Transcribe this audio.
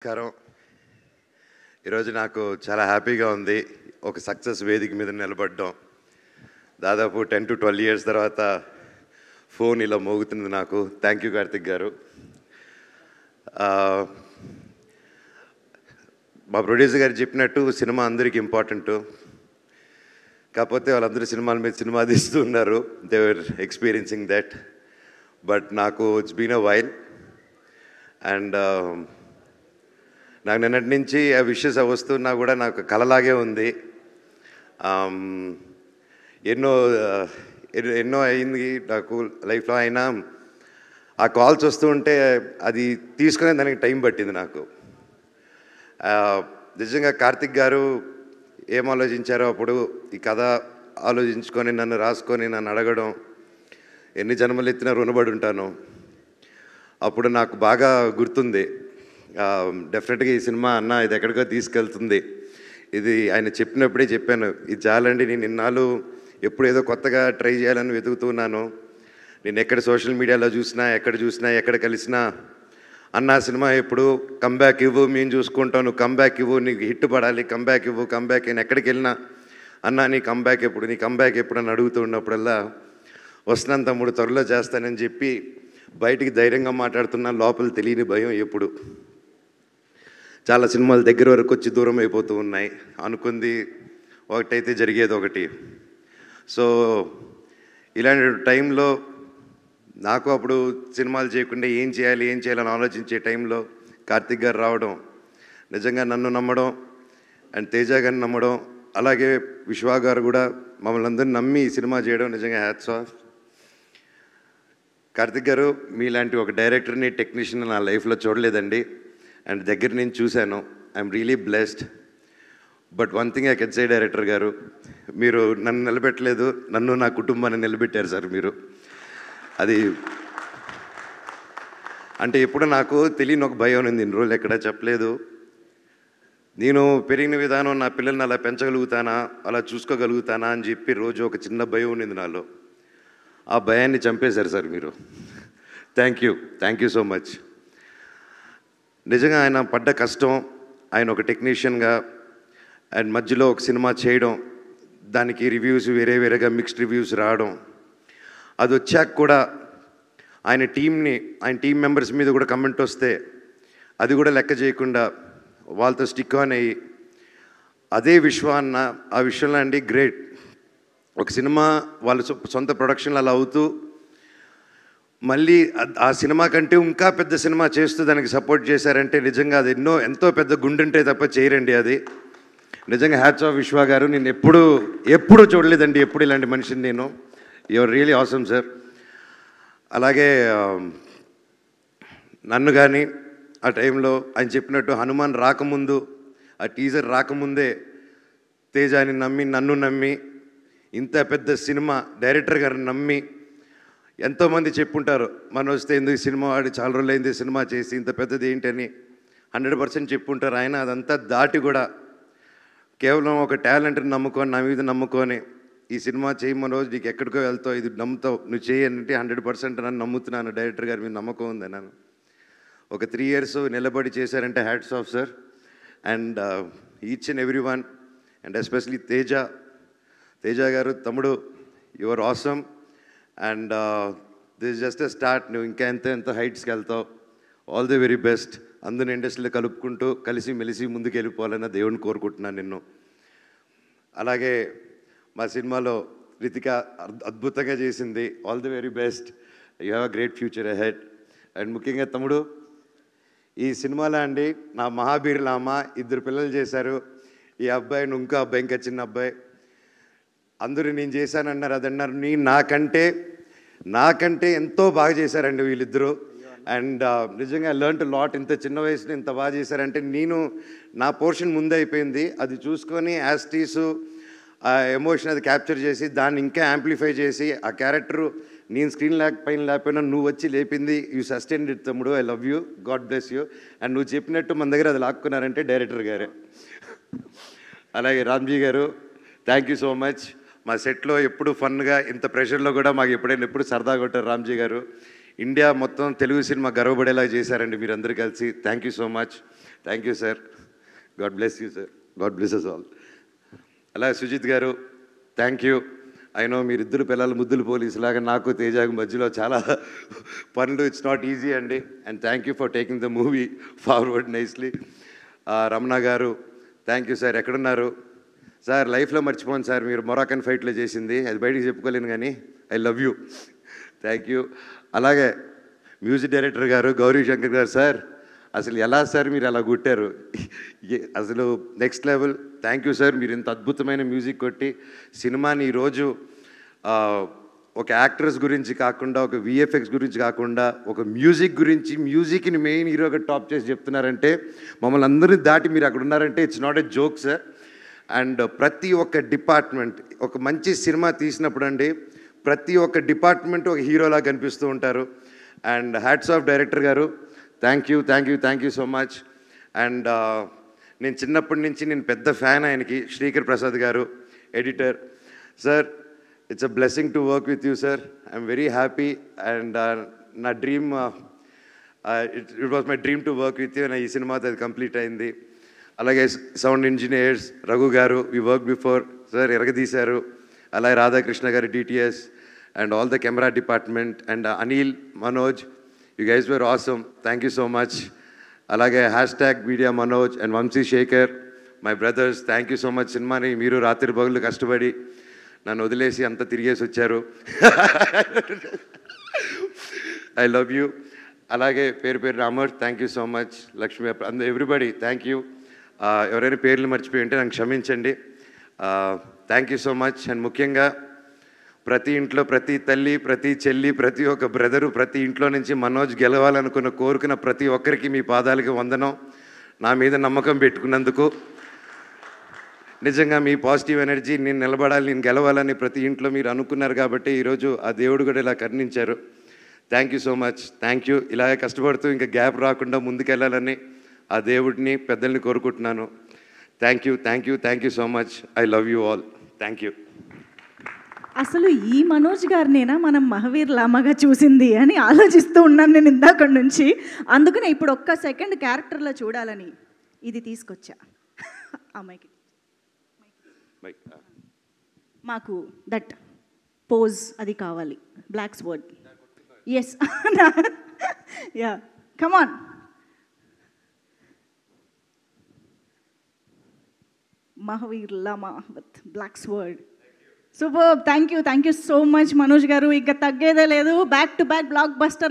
నమస్కారం. ఈరోజు నాకు చాలా హ్యాపీగా ఉంది. ఒక సక్సెస్ వేదిక మీద నిలబడ్డం. దాదాపు 10 to 12 years తర్వాత ఫోన్ ఇలా మోగుతుంది నాకు. థ్యాంక్ యూ కార్తిక్ గారు. మా ప్రొడ్యూసర్ గారు చెప్పినట్టు సినిమా అందరికీ ఇంపార్టెంట్. కాకపోతే వాళ్ళందరూ సినిమాల మీద సినిమా తీస్తూ ఉన్నారు. They were experiencing that. But నాకు it's been a while. And నాకు నిన్నటి నుంచి ఆ విషెస్ వస్తున్నా కూడా నాకు కలలాగే ఉంది. ఎన్నో అయింది నాకు లైఫ్లో. అయినా ఆ కాల్స్ వస్తూ ఉంటే అది తీసుకునే దానికి టైం పట్టింది నాకు. నిజంగా కార్తిక్ గారు ఏం ఆలోచించారో అప్పుడు ఈ కథ ఆలోచించుకొని నన్ను రాసుకొని నన్ను అడగడం, ఎన్ని జన్మలు ఎత్తినా రుణపడి ఉంటాను. అప్పుడు నాకు బాగా గుర్తుంది. డెఫినెట్గా ఈ సినిమా అన్న ఇది ఎక్కడికో తీసుకెళ్తుంది. ఇది ఆయన చెప్పినప్పుడే చెప్పాను, ఇది చాలండి, నేను ఇన్నాళ్ళు ఎప్పుడు ఏదో కొత్తగా ట్రై చేయాలని వెతుకుతున్నాను. నేను ఎక్కడ సోషల్ మీడియాలో చూసినా, ఎక్కడ కలిసినా అన్న సినిమా ఎప్పుడు కంబ్యాక్ ఇవ్వు, మేము చూసుకుంటాం, నువ్వు కంబ్యాక్ ఇవ్వు, నీకు హిట్ పడాలి, కంబ్యాక్ ఇవ్వు, కంబ్యాక్. నేను ఎక్కడికి వెళ్ళినా అన్న నీ కంబ్యాక్ ఎప్పుడు అని అడుగుతూ ఉన్నప్పుడల్లా వస్తున్నాను తమ్ముడు, త్వరలో చేస్తానని చెప్పి బయటికి ధైర్యంగా మాట్లాడుతున్నా. లోపల తెలియని భయం ఎప్పుడు. చాలా సినిమాలు దగ్గర వరకు వచ్చి దూరం అయిపోతూ ఉన్నాయి. అనుకుంది ఒకటైతే జరిగేది ఒకటి. సో ఇలాంటి టైంలో నాకు అప్పుడు సినిమాలు చేయకుండా ఏం చేయాలని ఆలోచించే టైంలో కార్తిక్ గారు రావడం, నిజంగా నన్ను నమ్మడం అండ్ తేజ గారిని నమ్మడం, అలాగే విశ్వా గారు కూడా మమ్మల్ని అందరినీ నమ్మి ఈ సినిమా చేయడం నిజంగా హ్యాట్స్ ఆఫ్. కార్తిక్ గారు మీలాంటి ఒక డైరెక్టర్ని, టెక్నీషియన్ నా లైఫ్లో చూడలేదండి. అండ్ దగ్గర నుంచి చూశాను. I'm really blessed. But one thing I can say director గారు, మీరు నన్ను నిలబెట్టలేదు, నన్ను నా కుటుంబాన్ని నిలబెట్టారు సార్ మీరు. అది అంటే ఎప్పుడు నాకు తెలియని ఒక భయం ఉంది. ఇన్ని రోజులు ఎక్కడా చెప్పలేదు. నేను పెరిగిన విధానం, నా పిల్లల్ని అలా పెంచగలుగుతానా, అలా చూసుకోగలుగుతానా అని చెప్పి రోజు ఒక చిన్న భయం ఉండింది నాలో. ఆ భయాన్ని చంపేశారు సార్ మీరు. Thank you so much. నిజంగా ఆయన పడ్డ కష్టం, ఆయన ఒక టెక్నీషియన్గా అండ్ మధ్యలో ఒక సినిమా చేయడం, దానికి రివ్యూస్ వేరేగా మిక్స్డ్ రివ్యూస్ రావడం, అది వచ్చాక కూడా ఆయన టీం మెంబర్స్ మీద కూడా కమెంట్ వస్తే అది కూడా లెక్క చేయకుండా వాళ్ళతో స్టిక్ ఆన్ అయ్యి, అదే విశ్వాన్న ఆ విషయంలో అండి గ్రేట్. ఒక సినిమా వాళ్ళ సొంత ప్రొడక్షన్లు అలా అవుతూ మళ్ళీ ఆ సినిమా కంటే ఇంకా పెద్ద సినిమా చేస్తూ దానికి సపోర్ట్ చేశారంటే నిజంగా అది ఎంతో పెద్ద గుండెంటే తప్ప చేయరండి అది. నిజంగా హ్యాట్స్ ఆఫ్ విశ్వా గారు. నేను ఎప్పుడు చూడలేదండి ఎప్పుడు ఇలాంటి మనిషిని నేను. Your really awesome sir. అలాగే నన్ను కానీ ఆ టైంలో ఆయన చెప్పినట్టు హనుమాన్ రాకముందు, ఆ టీజర్ రాకముందే తేజాని నమ్మి, నన్ను నమ్మి, ఇంత పెద్ద సినిమా డైరెక్టర్ గారిని నమ్మి, ఎంతోమంది చెప్పుంటారు మన వస్తే ఎందుకు సినిమా వాడి చాలా రోజులైంది సినిమా చేసి ఇంత పెద్దది ఏంటని 100% చెప్పుంటారు. ఆయన అదంతా దాటి కూడా కేవలం ఒక టాలెంట్ని నమ్ముకొని, నా మీద నమ్ముకొని ఈ సినిమా చేయమని రోజు నీకు ఎక్కడికో వెళ్తావు, ఇది నమ్ముతావు, నువ్వు చేయంటే 100% నన్ను నమ్ముతున్నాను. డైరెక్టర్ గారి మీద నమ్మకం ఉంది. నన్ను ఒక 3 years నిలబడి చేశారంటే hats off sir. And each and every one and especially Teja గారు, తమ్ముడు, your awesome. And this is just a start. నువ్వు ఇంకా ఎంత హైట్స్కి వెళ్తావు. All the very best. అందరిని ఇండస్ట్రీలో కలుపుకుంటూ కలిసి మెలిసి ముందుకు వెళ్ళిపోవాలన్న దేవుడిని కోరుకుంటున్నాను నిన్ను. అలాగే మా సినిమాలో రితిక అద్భుతంగా చేసింది. All the very best. You have a great future ahead. And ముఖ్యంగా తమ్ముడు, ఈ సినిమాలో అండి నా మహాబీరుల అమ్మ 2 పిల్లలు చేశారు. ఈ అబ్బాయి, ఇంకో అబ్బాయి, ఇంకా చిన్న అబ్బాయి. అందరూ నేను చేశానన్నారు, అదన్నారు. నాకంటే ఎంతో బాగా చేశారండి వీళ్ళిద్దరూ. అండ్ నిజంగా లెర్న్ టు లాట్. ఇంత చిన్న వయసులో ఇంత బాగా చేశారంటే నా పోర్షన్ ముందే అయిపోయింది. అది చూసుకొని యాస్టీసు ఆ ఎమోషన్ అది క్యాప్చర్ చేసి దాన్ని ఇంకా యాంప్లిఫై చేసి ఆ క్యారెక్టరు నేను స్క్రీన్ పైన లేకపోయినా నువ్వు వచ్చి లేపింది. యూ సస్టైన్డ్ ఇట్ తమ్ముడు. I love you. God bless you. And నువ్వు చెప్పినట్టు మన దగ్గర అది లాక్కున్నారంటే డైరెక్టర్ గారే. అలాగే రామ్జీ గారు, థ్యాంక్ యూ సో మచ్. మా సెట్లో ఎప్పుడు ఫన్గా, ఇంత ప్రెషర్లో కూడా మాకు ఎప్పుడు సరదాగా కొట్టారు రామ్జీ గారు. ఇండియా మొత్తం తెలుగు సినిమా గర్వపడేలా చేశారండి మీరందరూ కలిసి. Thank you so much. Thank you sir. God bless you sir. God bless us all. అలాగే సుజిత్ గారు థ్యాంక్ యూ. అయినో మీరిద్దరు పిల్లలు ముద్దులు పోలీసులాగా నాకు తేజాకు మధ్యలో చాలా పనులు, ఇట్స్ నాట్ ఈజీ అండి. And thank you for taking the movie forward nicely. Ramana గారు థ్యాంక్ యూ సార్. ఎక్కడున్నారు సార్? లైఫ్లో మర్చిపోను సార్ మీరు మొరాకన్ ఫైట్లో చేసింది, అది బయటికి చెప్పుకోలేను కానీ I love you. Thank you. అలాగే మ్యూజిక్ డైరెక్టర్ గారు గౌరీ శంకర్ గారు సార్, అసలు ఎలా సార్ మీరు అలా కొట్టారు, అసలు next level. Thank you sir. మీరు ఇంత అద్భుతమైన మ్యూజిక్ కొట్టి సినిమాని ఈరోజు ఒక యాక్టర్స్ గురించి కాకుండా, ఒక విఎఫ్ఎక్స్ గురించి కాకుండా, ఒక మ్యూజిక్ గురించి, మ్యూజిక్ని మెయిన్ హీరోగా టాప్ చేసి చెప్తున్నారంటే, మమ్మల్ని అందరినీ దాటి మీరు అక్కడ ఉన్నారంటే it's not a joke sir. And ప్రతి ఒక్క డిపార్ట్మెంట్, ఒక మంచి సినిమా తీసినప్పుడు అండి ప్రతి ఒక్క డిపార్ట్మెంట్ ఒక హీరోలా కనిపిస్తూ ఉంటారు. అండ్ హ్యాట్స్ ఆఫ్ డైరెక్టర్ గారు, thank you thank you thank you so much. And నేను చిన్నప్పటి నుంచి నేను పెద్ద ఫ్యాన్ ఆయనకి, Srikar Prasad garu editor. Sir it's a blessing to work with you sir. I'm very happy. And నా dream, it was my dream to work with you. నా ఈ సినిమాతో అది కంప్లీట్ అయింది. అలాగే sound engineers Raghu garu, we work before sir, ఎరగదీశారు. అలాగే Radhakrishna garu DTS and all the camera department and Anil, Manoj, you guys were awesome. Thank you so much. అలాగే hashtag media Manoj and Vamsi Shekar, my brothers, thank you so much. సినిమాని మీరు రాత్రి పగులు కష్టపడి నన్ను వదిలేసి అంతా తిరిగేసి వచ్చారు. I love you. అలాగే పేరు పేరు Amar, thank you so much. Lakshmi, everybody thank you. ఎవరైనా పేర్లు మర్చిపోయి ఉంటే నాకు క్షమించండి. Thank you so much. And ముఖ్యంగా ప్రతి ఇంట్లో ప్రతి తల్లి, ప్రతి చెల్లి, ప్రతి ఒక్క బ్రదరు, ప్రతి ఇంట్లో నుంచి మనోజ్ గెలవాలనుకున్న కోరుకున్న ప్రతి ఒక్కరికి మీ పాదాలకి వందనం. నా మీద నమ్మకం పెట్టుకున్నందుకు నిజంగా మీ పాజిటివ్ ఎనర్జీ, నేను నిలబడాలి, నేను గెలవాలని ప్రతి ఇంట్లో మీరు అనుకున్నారు కాబట్టి ఈరోజు ఆ దేవుడు కూడా ఇలా కరుణించారు. Thank you so much. Thank you. ఇలాగే కష్టపడుతూ ఇంకా గ్యాప్ రాకుండా ముందుకెళ్ళాలని ఆ దేవుడిని, పెద్దల్ని కోరుకుంటున్నాను. Thank you thank you thank you so much. I love you all. Thank you. అసలు ఈ మనోజ్ గారినేనా మనం మహావీర్ లామాగా చూసింది అని ఆలోచిస్తూ ఉన్నాను నేను ఇందాక నుంచి. అందుకనే ఇప్పుడు ఒక్క సెకండ్ క్యారెక్టర్లో చూడాలని ఇది తీసుకొచ్చా. అమ్మాయికి మాకు దట్ పోజ్ అది కావాలి, black sword. Yes, yeah, come on. Mahavir Lama with black sword. Super. Thank you so much Manoj garu. ఇంకా తగ్గేదే లేదు. Back to back block buster.